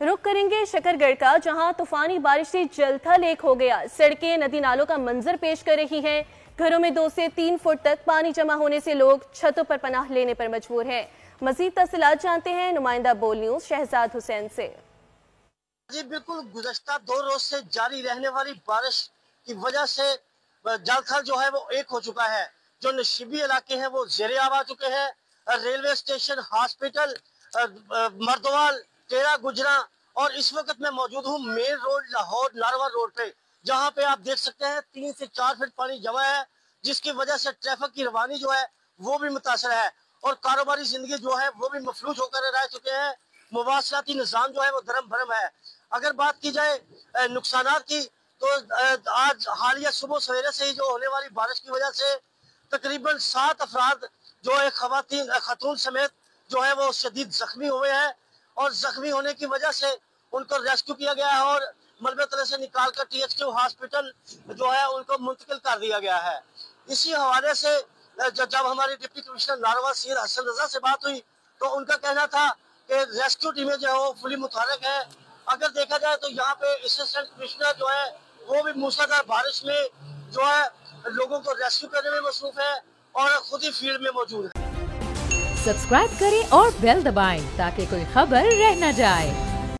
रुक करेंगे शकरगढ़ का, जहां तूफानी बारिश से जलथल एक हो गया। सड़कें नदी नालों का मंजर पेश कर रही हैं। घरों में 2 से 3 फुट तक पानी जमा होने से लोग छतों पर पनाह लेने पर मजबूर हैं। मजीद तफसीलात जानते हैं नुमाइंदा बोल न्यूज शहजाद हुसैन से। जी बिल्कुल, गुज़श्ता 2 रोज से जारी रहने वाली बारिश की वजह से जलथल जो है वो एक हो चुका है। जो नशीबी इलाके हैं वो ज़ेरे आब आ चुके हैं। रेलवे स्टेशन, हॉस्पिटल, मर्दवाल, टेरा गुजरा और इस वक्त मैं मौजूद हूँ मेन रोड लाहौर नारवा रोड पे, जहाँ पे आप देख सकते हैं 3 से 4 फीट पानी जमा है, जिसकी वजह से ट्रैफिक की रवानी जो है वो भी मुतासर है और कारोबारी जिंदगी जो है वो भी मफलूज होकर रह चुके हैं। मुवासलाती निज़ाम जो है वो धर्म भरम है। अगर बात की जाए नुकसानात की, तो आज हालिया सुबह सवेरे से ही जो होने वाली बारिश की वजह से तकरीबन 7 अफराद जो है खातून समेत जो है वो शदीद जख्मी हुए हैं और जख्मी होने की वजह से उनको रेस्क्यू किया गया है और मलबे तले से निकाल कर THQ हॉस्पिटल जो है उनको मुंतकिल कर दिया गया है। इसी हवाले से जब हमारे डिप्टी कमिश्नर नारवा सैयद हसन रजा से बात हुई तो उनका कहना था कि रेस्क्यू टीमें जो है वो फुली मुतहरक है। अगर देखा जाए तो यहाँ पे असिस्टेंट कमिश्नर जो है वो भी मूसलाधार बारिश में जो है लोगों को रेस्क्यू करने में मसरूफ है और खुद ही फील्ड में मौजूद है। सब्सक्राइब करें और बेल दबाएं ताकि कोई खबर रह न जाए।